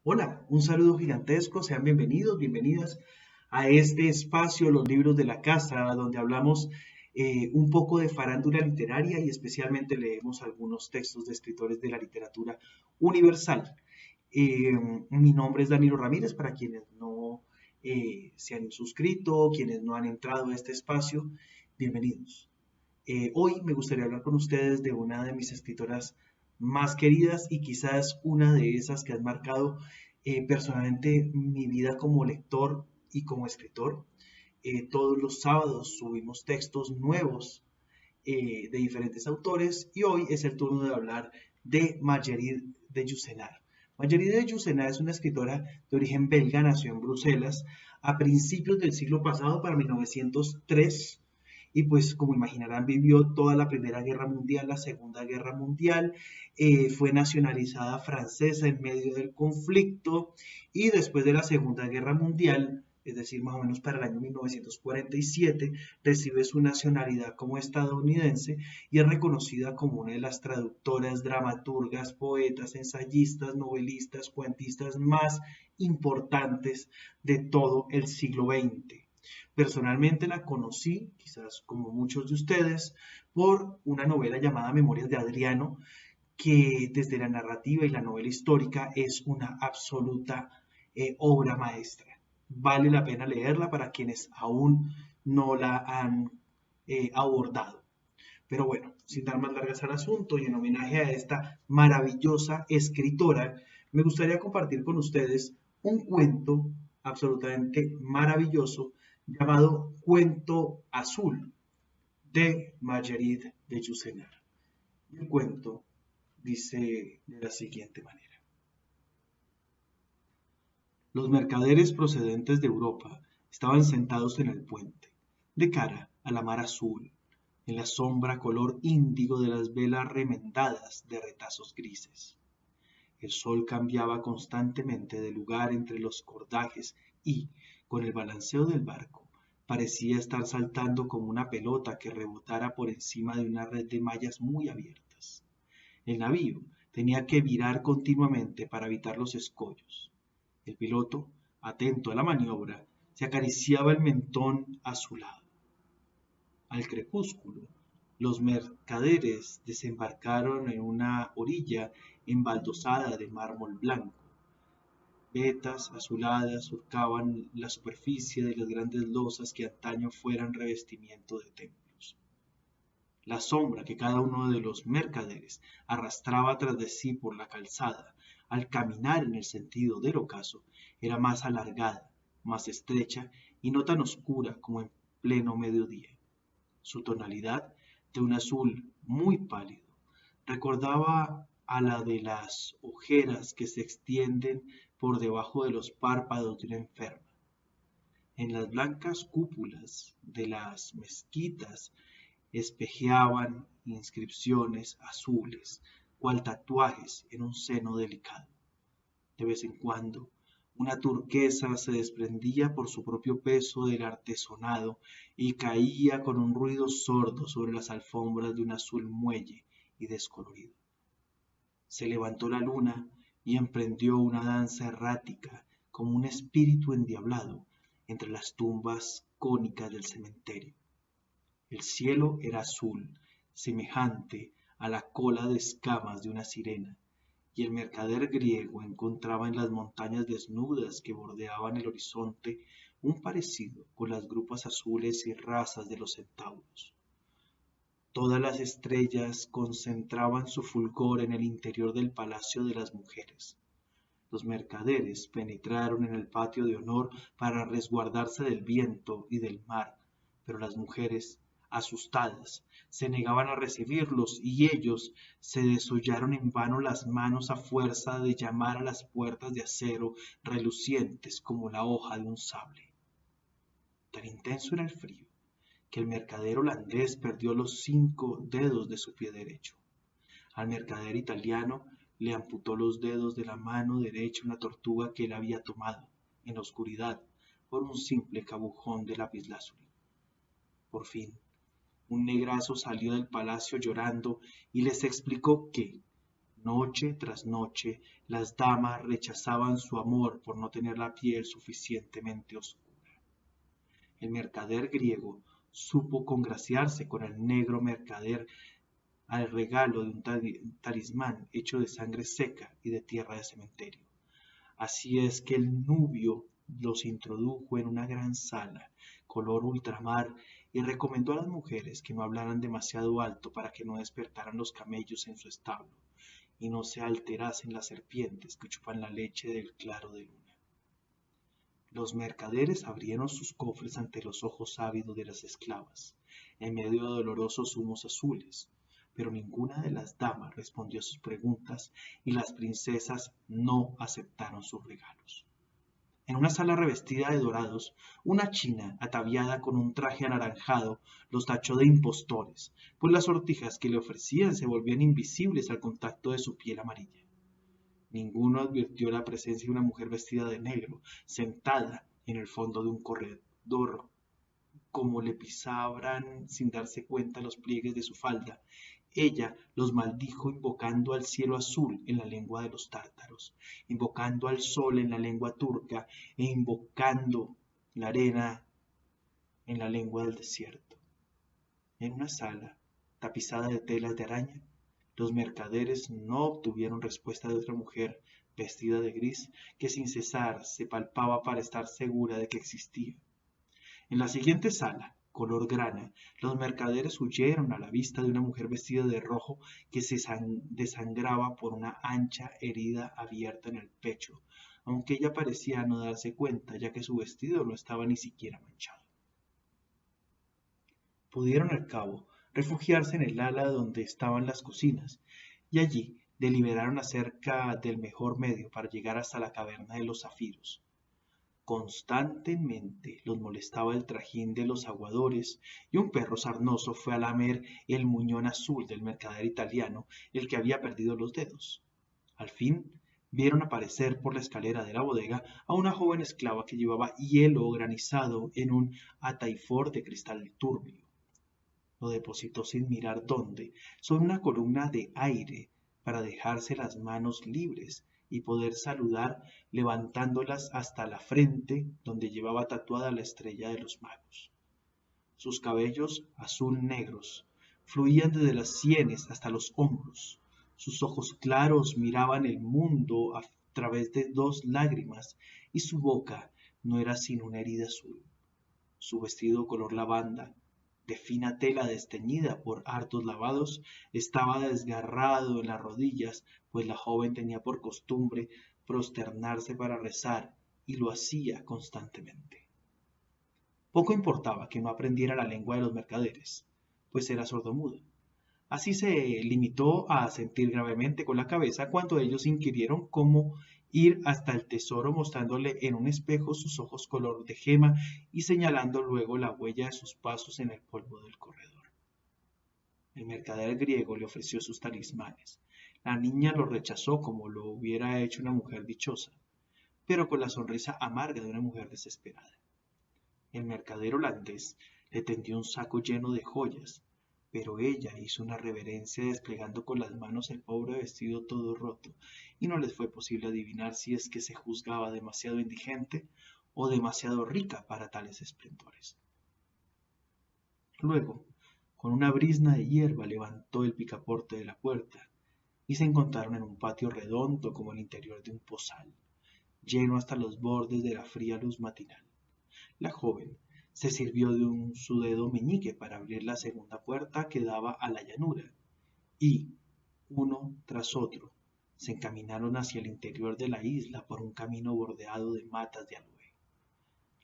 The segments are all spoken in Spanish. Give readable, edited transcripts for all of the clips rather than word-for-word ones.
Hola, un saludo gigantesco, sean bienvenidos, bienvenidas a este espacio, los libros de la casa, donde hablamos un poco de farándula literaria y especialmente leemos algunos textos de escritores de la literatura universal. Eh, Mi nombre es Danilo Ramírez, para quienes no se han suscrito, quienes no han entrado a este espacio, bienvenidos. Hoy me gustaría hablar con ustedes de una de mis escritoras más queridas y quizás una de esas que han marcado personalmente mi vida como lector y como escritor. Todos los sábados subimos textos nuevos de diferentes autores y hoy es el turno de hablar de Marguerite de Yourcenar. Marguerite de Yourcenar es una escritora de origen belga, nació en Bruselas a principios del siglo pasado, para 1903, y pues como imaginarán vivió toda la Primera Guerra Mundial, la Segunda Guerra Mundial, fue nacionalizada francesa en medio del conflicto y después de la Segunda Guerra Mundial, es decir, más o menos para el año 1947, recibe su nacionalidad como estadounidense y es reconocida como una de las traductoras, dramaturgas, poetas, ensayistas, novelistas, cuentistas más importantes de todo el siglo XX. Personalmente la conocí, quizás como muchos de ustedes, por una novela llamada Memorias de Adriano, que desde la narrativa y la novela histórica es una absoluta obra maestra. Vale la pena leerla para quienes aún no la han abordado. Pero bueno, sin dar más largas al asunto y en homenaje a esta maravillosa escritora, me gustaría compartir con ustedes un cuento absolutamente maravilloso llamado Cuento Azul de Marguerite de Yourcenar. Y el cuento dice de la siguiente manera. Los mercaderes procedentes de Europa estaban sentados en el puente, de cara a la mar azul, en la sombra color índigo de las velas remendadas de retazos grises. El sol cambiaba constantemente de lugar entre los cordajes y, con el balanceo del barco, parecía estar saltando como una pelota que rebotara por encima de una red de mallas muy abiertas. El navío tenía que virar continuamente para evitar los escollos. El piloto, atento a la maniobra, se acariciaba el mentón azulado. Al crepúsculo, los mercaderes desembarcaron en una orilla embaldosada de mármol blanco. Vetas azuladas surcaban la superficie de las grandes losas que antaño fueran revestimiento de templos. La sombra que cada uno de los mercaderes arrastraba tras de sí por la calzada, al caminar en el sentido del ocaso, era más alargada, más estrecha y no tan oscura como en pleno mediodía. Su tonalidad, de un azul muy pálido, recordaba a la de las ojeras que se extienden por debajo de los párpados de una enferma. En las blancas cúpulas de las mezquitas espejeaban inscripciones azules, cual tatuajes en un seno delicado. De vez en cuando, una turquesa se desprendía por su propio peso del artesonado y caía con un ruido sordo sobre las alfombras de un azul muelle y descolorido. Se levantó la luna y emprendió una danza errática como un espíritu endiablado entre las tumbas cónicas del cementerio. El cielo era azul, semejante a la cola de escamas de una sirena, y el mercader griego encontraba en las montañas desnudas que bordeaban el horizonte un parecido con las grupas azules y rasas de los centauros. Todas las estrellas concentraban su fulgor en el interior del palacio de las mujeres. Los mercaderes penetraron en el patio de honor para resguardarse del viento y del mar, pero las mujeres, asustadas, se negaban a recibirlos y ellos se desollaron en vano las manos a fuerza de llamar a las puertas de acero relucientes como la hoja de un sable. Tan intenso era el frío que el mercader holandés perdió los 5 dedos de su pie derecho. Al mercader italiano le amputó los dedos de la mano derecha una tortuga que él había tomado, en la oscuridad, por un simple cabujón de lapislázuli. Por fin, un negrazo salió del palacio llorando y les explicó que, Noche tras noche, las damas rechazaban su amor por no tener la piel suficientemente oscura. El mercader griego supo congraciarse con el negro mercader al regalo de un talismán hecho de sangre seca y de tierra de cementerio. Así es que el nubio los introdujo en una gran sala, color ultramar, y recomendó a las mujeres que no hablaran demasiado alto para que no despertaran los camellos en su establo, y no se alterasen las serpientes que chupan la leche del claro de luna. Los mercaderes abrieron sus cofres ante los ojos ávidos de las esclavas, en medio de dolorosos humos azules, pero ninguna de las damas respondió a sus preguntas y las princesas no aceptaron sus regalos. En una sala revestida de dorados, una china, ataviada con un traje anaranjado, los tachó de impostores, pues las sortijas que le ofrecían se volvían invisibles al contacto de su piel amarilla. Ninguno advirtió la presencia de una mujer vestida de negro, sentada en el fondo de un corredor, como le pisaban sin darse cuenta los pliegues de su falda. Ella los maldijo invocando al cielo azul en la lengua de los tártaros, invocando al sol en la lengua turca e invocando la arena en la lengua del desierto. En una sala tapizada de telas de araña, los mercaderes no obtuvieron respuesta de otra mujer vestida de gris que sin cesar se palpaba para estar segura de que existía. En la siguiente sala, color grana, los mercaderes huyeron a la vista de una mujer vestida de rojo que se desangraba por una ancha herida abierta en el pecho, aunque ella parecía no darse cuenta, ya que su vestido no estaba ni siquiera manchado. Pudieron al cabo refugiarse en el ala donde estaban las cocinas, y allí deliberaron acerca del mejor medio para llegar hasta la caverna de los zafiros. Constantemente los molestaba el trajín de los aguadores, y un perro sarnoso fue a lamer el muñón azul del mercader italiano, el que había perdido los dedos. Al fin vieron aparecer por la escalera de la bodega a una joven esclava que llevaba hielo granizado en un ataifor de cristal turbio. Lo depositó sin mirar dónde, sobre una columna de aire, para dejarse las manos libres y poder saludar levantándolas hasta la frente, donde llevaba tatuada la estrella de los magos. Sus cabellos azul negros fluían desde las sienes hasta los hombros. Sus ojos claros miraban el mundo a través de dos lágrimas, y su boca no era sino una herida azul. Su vestido color lavanda, de fina tela desteñida por hartos lavados, estaba desgarrado en las rodillas, pues la joven tenía por costumbre prosternarse para rezar, y lo hacía constantemente. Poco importaba que no aprendiera la lengua de los mercaderes, pues era sordomuda. Así se limitó a asentir gravemente con la cabeza cuando ellos inquirieron cómo ir hasta el tesoro, mostrándole en un espejo sus ojos color de gema y señalando luego la huella de sus pasos en el polvo del corredor. El mercader griego le ofreció sus talismanes. La niña lo rechazó como lo hubiera hecho una mujer dichosa, pero con la sonrisa amarga de una mujer desesperada. El mercader holandés le tendió un saco lleno de joyas, pero ella hizo una reverencia desplegando con las manos el pobre vestido todo roto, y no les fue posible adivinar si es que se juzgaba demasiado indigente o demasiado rica para tales esplendores. Luego, con una brizna de hierba levantó el picaporte de la puerta, y se encontraron en un patio redondo como el interior de un pozal, lleno hasta los bordes de la fría luz matinal. La joven se sirvió de su dedo meñique para abrir la segunda puerta que daba a la llanura, y, uno tras otro, se encaminaron hacia el interior de la isla por un camino bordeado de matas de aloe.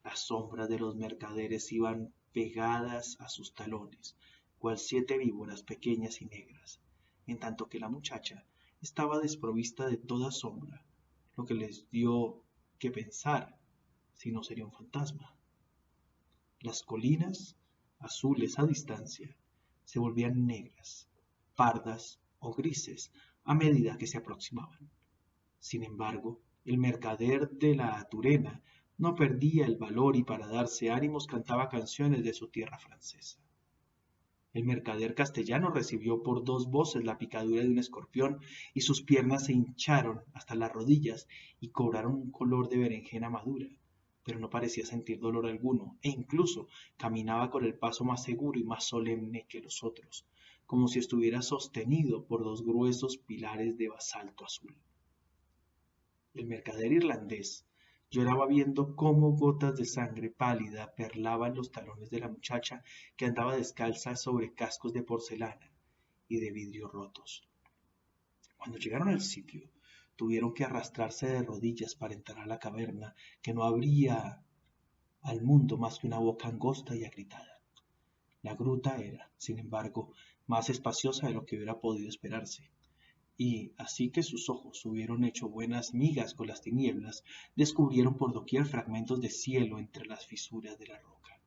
Las sombras de los mercaderes iban pegadas a sus talones, cual 7 víboras pequeñas y negras, en tanto que la muchacha estaba desprovista de toda sombra, lo que les dio que pensar si no sería un fantasma. Las colinas, azules a distancia, se volvían negras, pardas o grises a medida que se aproximaban. Sin embargo, el mercader de la Turena no perdía el valor y para darse ánimos cantaba canciones de su tierra francesa. El mercader castellano recibió por 2 voces la picadura de un escorpión y sus piernas se hincharon hasta las rodillas y cobraron un color de berenjena madura, pero no parecía sentir dolor alguno e incluso caminaba con el paso más seguro y más solemne que los otros, como si estuviera sostenido por 2 gruesos pilares de basalto azul. El mercader irlandés lloraba viendo cómo gotas de sangre pálida perlaban los talones de la muchacha que andaba descalza sobre cascos de porcelana y de vidrios rotos. Cuando llegaron al sitio, tuvieron que arrastrarse de rodillas para entrar a la caverna, que no abría al mundo más que una boca angosta y agrietada. La gruta era, sin embargo, más espaciosa de lo que hubiera podido esperarse. Y, así que sus ojos hubieron hecho buenas migas con las tinieblas, descubrieron por doquier fragmentos de cielo entre las fisuras de la roca.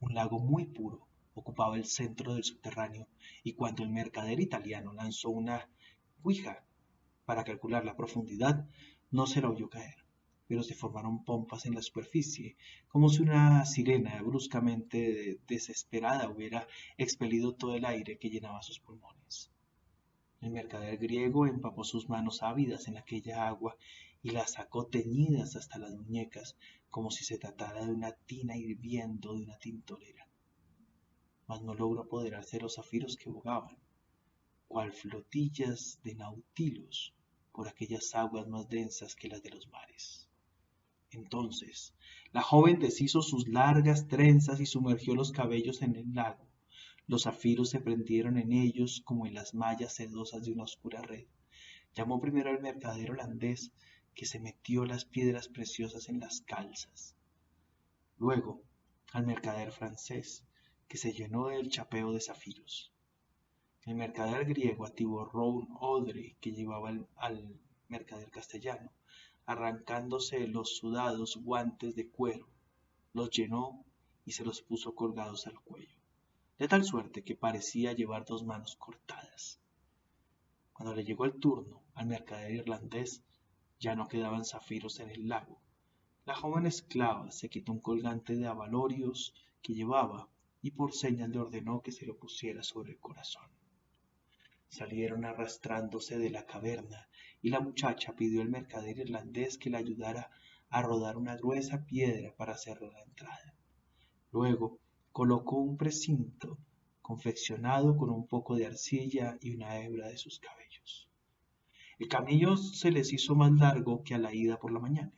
Un lago muy puro ocupaba el centro del subterráneo, y cuando el mercader italiano lanzó una cuija para calcular la profundidad, no se la oyó caer, pero se formaron pompas en la superficie, como si una sirena bruscamente desesperada hubiera expelido todo el aire que llenaba sus pulmones. El mercader griego empapó sus manos ávidas en aquella agua y las sacó teñidas hasta las muñecas, como si se tratara de una tina hirviendo de una tintorera. Mas no logró apoderarse de los zafiros que bogaban, cual flotillas de nautilos, por aquellas aguas más densas que las de los mares. Entonces, la joven deshizo sus largas trenzas y sumergió los cabellos en el lago. Los zafiros se prendieron en ellos como en las mallas sedosas de una oscura red. Llamó primero al mercader holandés, que se metió las piedras preciosas en las calzas. Luego al mercader francés, que se llenó del chapeo de zafiros. El mercader griego atiborró un odre que llevaba al mercader castellano, arrancándose los sudados guantes de cuero, los llenó y se los puso colgados al cuello, de tal suerte que parecía llevar 2 manos cortadas. Cuando le llegó el turno al mercader irlandés, ya no quedaban zafiros en el lago. La joven esclava se quitó un colgante de abalorios que llevaba y por señas le ordenó que se lo pusiera sobre el corazón. Salieron arrastrándose de la caverna y la muchacha pidió al mercader irlandés que le ayudara a rodar una gruesa piedra para cerrar la entrada. Luego colocó un precinto confeccionado con un poco de arcilla y una hebra de sus cabellos. El camino se les hizo más largo que a la ida por la mañana.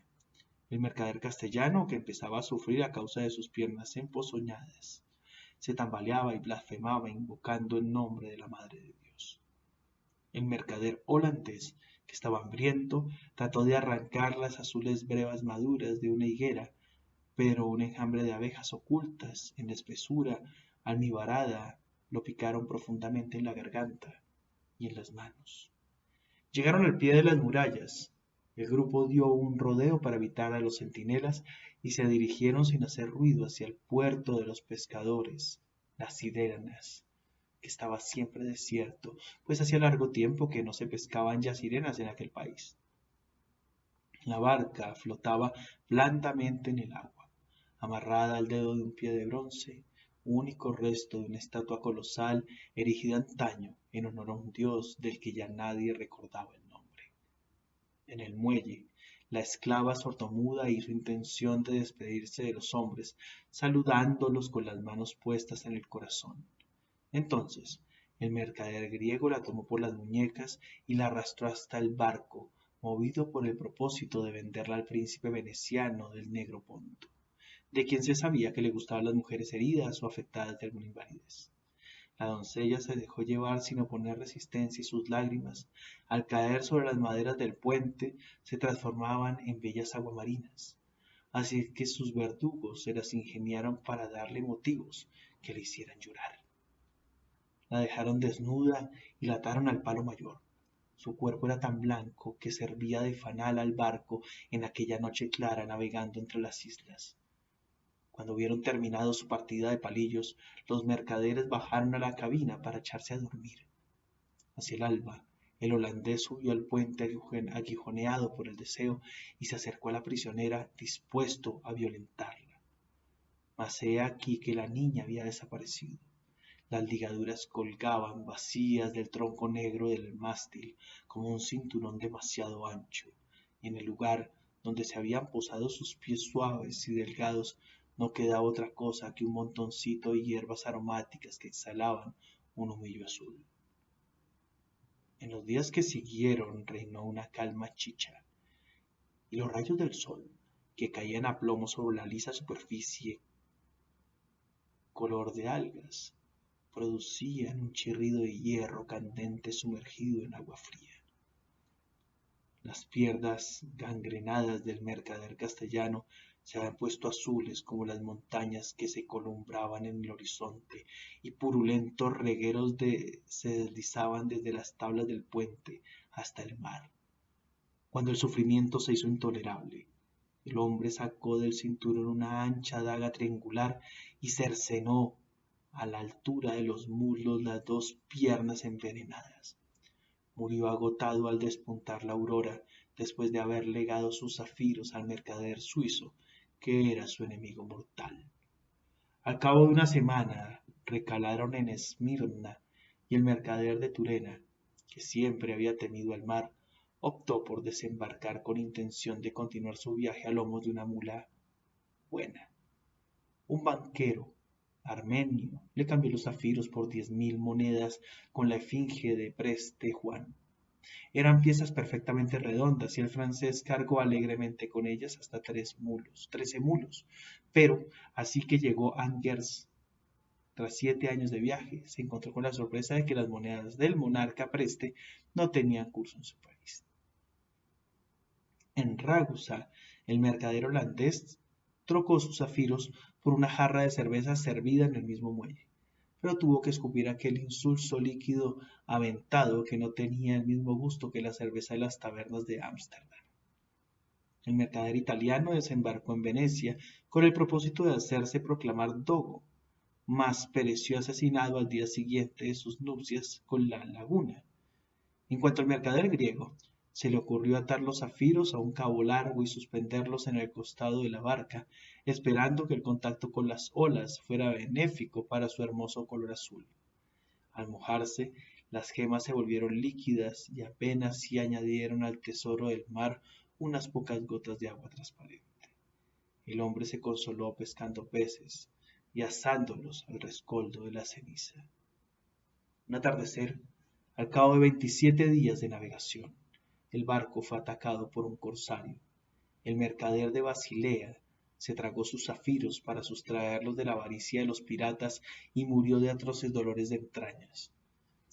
El mercader castellano, que empezaba a sufrir a causa de sus piernas emponzoñadas, se tambaleaba y blasfemaba invocando el nombre de la Madre de Dios. El mercader holandés, que estaba hambriento, trató de arrancar las azules brevas maduras de una higuera, pero un enjambre de abejas ocultas en la espesura almibarada lo picaron profundamente en la garganta y en las manos. Llegaron al pie de las murallas. El grupo dio un rodeo para evitar a los centinelas y se dirigieron sin hacer ruido hacia el puerto de los pescadores, las sirenas, que estaba siempre desierto, pues hacía largo tiempo que no se pescaban ya sirenas en aquel país. La barca flotaba blandamente en el agua, amarrada al dedo de un pie de bronce, único resto de una estatua colosal erigida antaño en honor a un dios del que ya nadie recordaba el nombre. En el muelle, la esclava sordomuda hizo intención de despedirse de los hombres, saludándolos con las manos puestas en el corazón. Entonces, el mercader griego la tomó por las muñecas y la arrastró hasta el barco, movido por el propósito de venderla al príncipe veneciano del Negro Ponto, de quien se sabía que le gustaban las mujeres heridas o afectadas de alguna invalidez. La doncella se dejó llevar sin oponer resistencia y sus lágrimas, al caer sobre las maderas del puente, se transformaban en bellas aguamarinas, así que sus verdugos se las ingeniaron para darle motivos que le hicieran llorar. La dejaron desnuda y la ataron al palo mayor. Su cuerpo era tan blanco que servía de fanal al barco en aquella noche clara navegando entre las islas. Cuando hubieron terminado su partida de palillos, los mercaderes bajaron a la cabina para echarse a dormir. Hacia el alba, el holandés subió al puente aguijoneado por el deseo y se acercó a la prisionera dispuesto a violentarla. Mas he aquí que la niña había desaparecido. Las ligaduras colgaban vacías del tronco negro del mástil como un cinturón demasiado ancho, y en el lugar donde se habían posado sus pies suaves y delgados no quedaba otra cosa que un montoncito de hierbas aromáticas que exhalaban un humillo azul. En los días que siguieron reinó una calma chicha, y los rayos del sol, que caían a plomo sobre la lisa superficie color de algas, producían un chirrido de hierro candente sumergido en agua fría. Las piernas gangrenadas del mercader castellano se habían puesto azules como las montañas que se columbraban en el horizonte, y purulentos regueros se deslizaban desde las tablas del puente hasta el mar. Cuando el sufrimiento se hizo intolerable, el hombre sacó del cinturón una ancha daga triangular y cercenó a la altura de los muslos las dos piernas envenenadas. Murió agotado al despuntar la aurora, después de haber legado sus zafiros al mercader suizo, que era su enemigo mortal. Al cabo de una semana recalaron en Esmirna, y el mercader de Turena, que siempre había temido al mar, optó por desembarcar con intención de continuar su viaje a lomos de una mula buena. Un banquero armenio le cambió los zafiros por 10.000 monedas con la efigie de Preste Juan. Eran piezas perfectamente redondas y el francés cargó alegremente con ellas hasta 13 mulos. Pero así que llegó a Angers, tras 7 años de viaje, se encontró con la sorpresa de que las monedas del monarca Preste no tenían curso en su país. En Ragusa, el mercader holandés trocó sus zafiros por una jarra de cerveza servida en el mismo muelle, pero tuvo que escupir aquel insulso líquido aventado que no tenía el mismo gusto que la cerveza de las tabernas de Ámsterdam. El mercader italiano desembarcó en Venecia con el propósito de hacerse proclamar dogo, mas pereció asesinado al día siguiente de sus nupcias con la laguna. En cuanto al mercader griego, se le ocurrió atar los zafiros a un cabo largo y suspenderlos en el costado de la barca, esperando que el contacto con las olas fuera benéfico para su hermoso color azul. Al mojarse, las gemas se volvieron líquidas y apenas si añadieron al tesoro del mar unas pocas gotas de agua transparente. El hombre se consoló pescando peces y asándolos al rescoldo de la ceniza. Un atardecer, al cabo de 27 días de navegación, el barco fue atacado por un corsario. El mercader de Basilea se tragó sus zafiros para sustraerlos de la avaricia de los piratas y murió de atroces dolores de entrañas.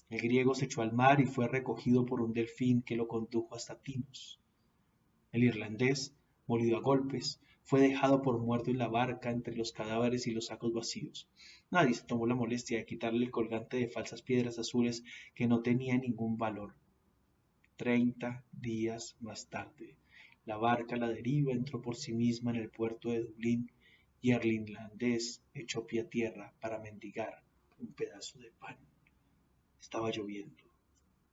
El griego se echó al mar y fue recogido por un delfín que lo condujo hasta Tinos. El irlandés, molido a golpes, fue dejado por muerto en la barca entre los cadáveres y los sacos vacíos. Nadie se tomó la molestia de quitarle el colgante de falsas piedras azules que no tenía ningún valor. 30 días más tarde, la barca a la deriva entró por sí misma en el puerto de Dublín y el irlandés echó pie a tierra para mendigar un pedazo de pan. Estaba lloviendo.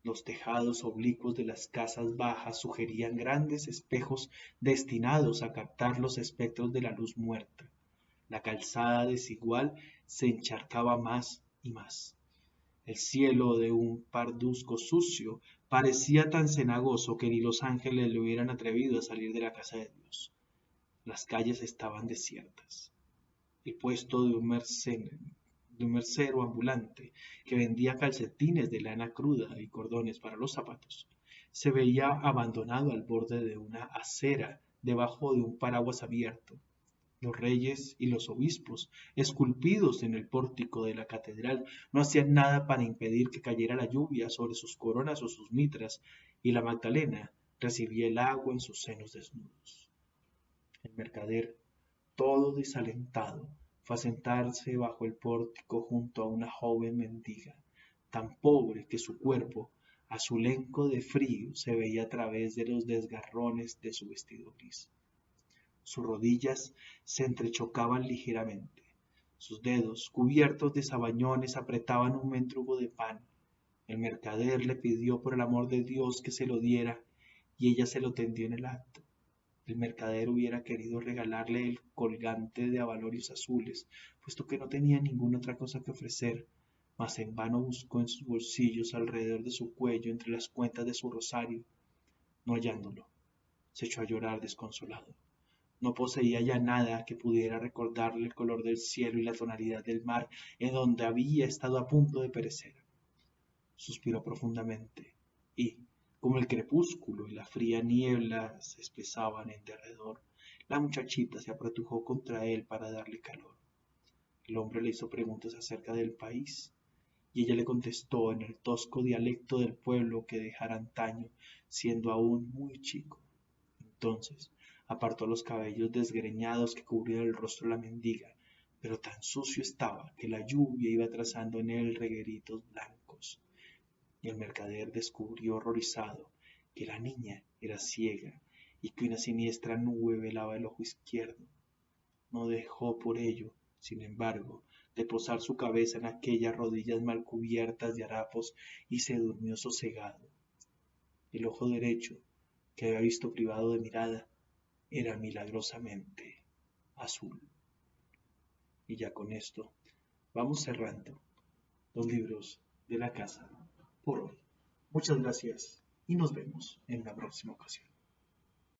Los tejados oblicuos de las casas bajas sugerían grandes espejos destinados a captar los espectros de la luz muerta. La calzada desigual se encharcaba más y más. El cielo, de un parduzco sucio, parecía tan cenagoso que ni los ángeles le hubieran atrevido a salir de la casa de Dios. Las calles estaban desiertas. El puesto de un mercero ambulante que vendía calcetines de lana cruda y cordones para los zapatos, se veía abandonado al borde de una acera debajo de un paraguas abierto. Los reyes y los obispos, esculpidos en el pórtico de la catedral, no hacían nada para impedir que cayera la lluvia sobre sus coronas o sus mitras, y la Magdalena recibía el agua en sus senos desnudos. El mercader, todo desalentado, fue a sentarse bajo el pórtico junto a una joven mendiga, tan pobre que su cuerpo, azulenco de frío, se veía a través de los desgarrones de su vestido gris. Sus rodillas se entrechocaban ligeramente. Sus dedos, cubiertos de sabañones, apretaban un mendrugo de pan. El mercader le pidió por el amor de Dios que se lo diera, y ella se lo tendió en el acto. El mercader hubiera querido regalarle el colgante de abalorios azules, puesto que no tenía ninguna otra cosa que ofrecer, mas en vano buscó en sus bolsillos, alrededor de su cuello, entre las cuentas de su rosario. No hallándolo, se echó a llorar desconsolado. No poseía ya nada que pudiera recordarle el color del cielo y la tonalidad del mar en donde había estado a punto de perecer. Suspiró profundamente y, como el crepúsculo y la fría niebla se espesaban en derredor, la muchachita se apretujó contra él para darle calor. El hombre le hizo preguntas acerca del país, y ella le contestó en el tosco dialecto del pueblo que dejara antaño, siendo aún muy chico. Entonces apartó los cabellos desgreñados que cubrían el rostro de la mendiga, pero tan sucio estaba que la lluvia iba trazando en él regueritos blancos, y el mercader descubrió horrorizado que la niña era ciega y que una siniestra nube velaba el ojo izquierdo. No dejó por ello, sin embargo, de posar su cabeza en aquellas rodillas mal cubiertas de harapos y se durmió sosegado. El ojo derecho, que había visto privado de mirada, era milagrosamente azul. Y ya con esto vamos cerrando los libros de la casa por hoy. Muchas gracias y nos vemos en la próxima ocasión.